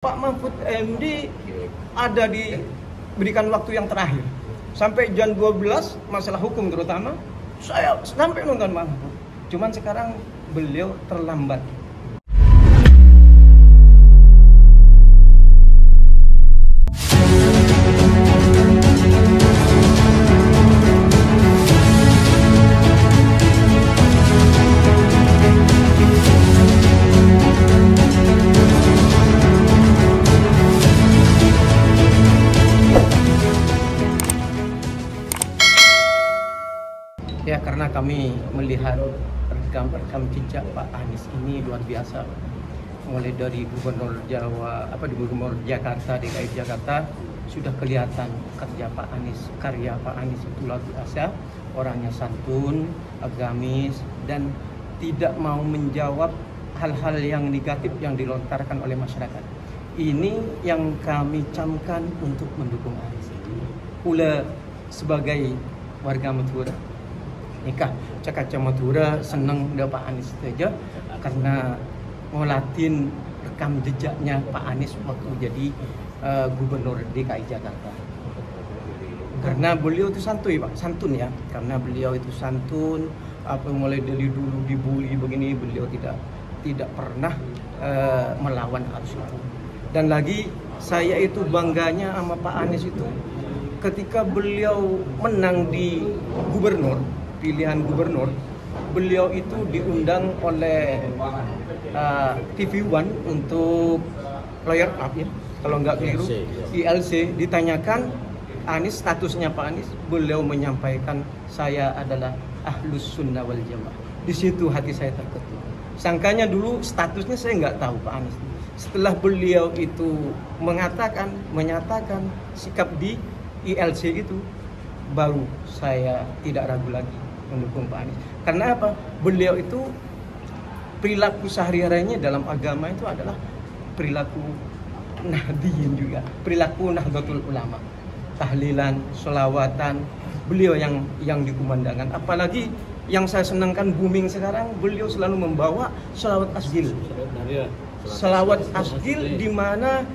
Pak Mahfud MD ada diberikan waktu yang terakhir sampai jam 12 masalah hukum terutama saya sampai nonton Pak Mahfud. Cuman sekarang beliau terlambat. Ya, karena kami melihat rekam jejak Pak Anies ini luar biasa, mulai dari Gubernur Jakarta, DKI Jakarta sudah kelihatan karya Pak Anies itu luar biasa, orangnya santun, agamis, dan tidak mau menjawab hal-hal yang negatif yang dilontarkan oleh masyarakat. Ini yang kami camkan untuk mendukung Anies. Pula sebagai warga Madura, nikah Cakaca Madura senang dengan Pak Anies saja karena ngolatin rekam jejaknya Pak Anies waktu jadi Gubernur DKI Jakarta. Karena beliau itu santun ya. Karena beliau itu santun, mulai dari dulu dibully begini, beliau tidak pernah melawan arus itu. Dan lagi saya itu bangganya sama Pak Anies itu ketika beliau menang di pilihan gubernur, beliau itu diundang oleh TV One untuk lawyer club ya, kalau nggak keliru, ILC, ditanyakan Anies, statusnya Pak Anies, beliau menyampaikan saya adalah Ahlus Sunnah wal Jamaah. Di situ hati saya terketuk. Sangkanya dulu statusnya saya nggak tahu Pak Anies. Setelah beliau itu menyatakan sikap di ILC itu, baru saya tidak ragu lagi mendukung Pak Anies. Karena apa? Beliau itu perilaku sehari-harinya dalam agama itu adalah perilaku Nahdliyin juga, perilaku Nahdlatul Ulama, tahlilan, sholawatan, beliau yang dikumandangkan. Apalagi yang saya senangkan booming sekarang, beliau selalu membawa sholawat asgil. Sholawat asgil, di mana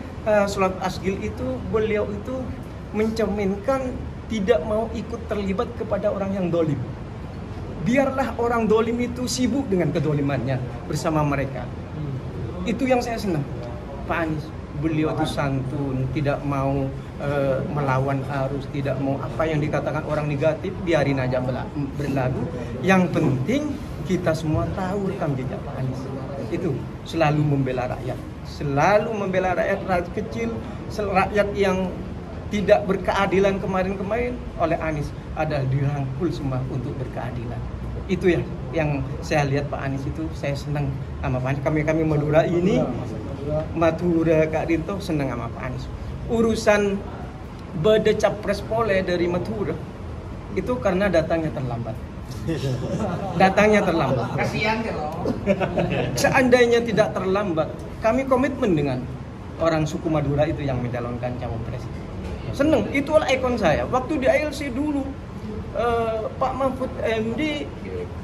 sholawat asgil itu beliau itu mencerminkan tidak mau ikut terlibat kepada orang yang dolim. Biarlah orang dolim itu sibuk dengan kedolimannya bersama mereka. Itu yang saya senang. Pak Anies, beliau itu santun, tidak mau melawan arus, tidak mau apa yang dikatakan orang negatif, biarin aja berlalu. Yang penting kita semua tahu rekam jejak Pak Anies. Itu selalu membela rakyat, rakyat kecil, rakyat yang tidak berkeadilan kemarin oleh Anies adalah dirangkul semua untuk berkeadilan. Itu ya yang saya lihat Pak Anies itu, saya senang sama Pak Anies. Kami Madura ini, Madura Kak Rinto senang sama Pak Anies. Urusan bede capres pole dari Madura itu karena datangnya terlambat. Kasihan kalau seandainya tidak terlambat, kami komitmen dengan orang suku Madura itu yang mencalonkan cawapres. Seneng, itulah ikon saya. Waktu di ILC dulu, Pak Mahfud MD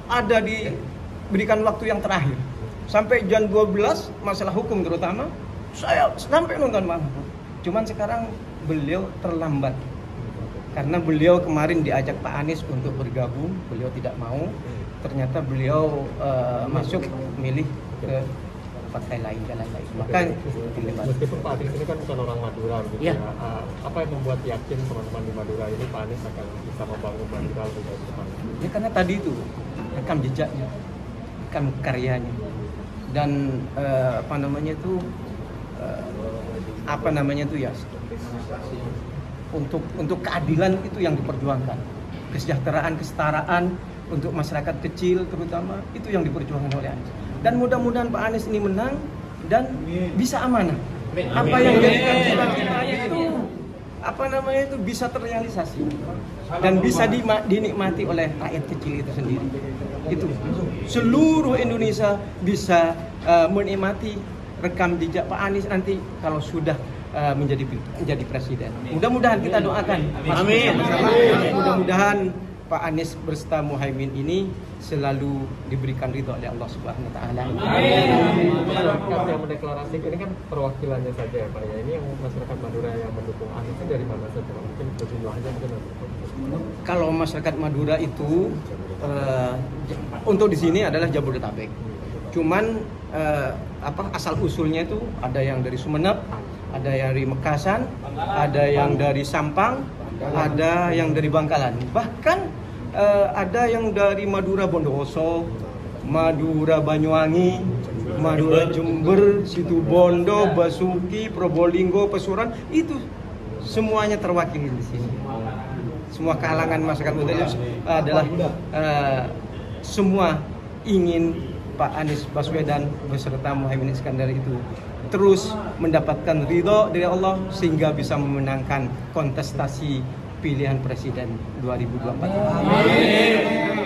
ada diberikan waktu yang terakhir sampai jam 12 masalah hukum terutama saya sampai nonton Pak Mahfud. Cuman sekarang beliau terlambat karena beliau kemarin diajak Pak Anies untuk bergabung, beliau tidak mau. Ternyata beliau masuk milih ke partai lain, jalan lain. Maka meskipun Pak Anies ini kan bukan orang Madura gitu ya. Apa yang membuat yakin teman-teman di Madura ini Pak Anies akan bisa membangun Madura lebih baik ke depan? Ya karena tadi itu rekam jejaknya, rekam karyanya, dan ya untuk keadilan itu yang diperjuangkan, kesejahteraan, kesetaraan untuk masyarakat kecil terutama itu yang diperjuangkan oleh Anies. Dan mudah-mudahan Pak Anies ini menang dan bisa amanah. Apa yang dijadikan cita-citanya itu bisa terrealisasi dan bisa dinikmati oleh rakyat kecil itu sendiri. Itu seluruh Indonesia bisa menikmati rekam jejak Pak Anies nanti kalau sudah menjadi presiden. Mudah-mudahan kita doakan. Amin. Mudah-mudahan Pak Anies beserta Muhaimin ini selalu diberikan ridho oleh Allah Subhanahu wa taala. Masyarakat yang mendeklarasikan ini kan perwakilannya saja ya Pak ya. Ini yang masyarakat Madura yang mendukung Anies itu dari mana saja Pak? Mungkin berjumlahnya mungkin nanti. Kalau masyarakat Madura itu untuk di sini adalah Jabodetabek. Cuman asal usulnya itu ada yang dari Sumeneb, ada yang dari Mekasan, ada yang dari Sampang, ada yang dari Bangkalan. Bahkan ada yang dari Madura Bondowoso, Madura Banyuwangi, Madura Jember, Situbondo, Basuki, Probolinggo, Pesuran, itu semuanya terwakili di sini. Semua kalangan masyarakat Madura adalah semua ingin Pak Anies Baswedan beserta Muhaimin Iskandar itu terus mendapatkan ridho dari Allah sehingga bisa memenangkan kontestasi pilihan presiden 2024. Amin.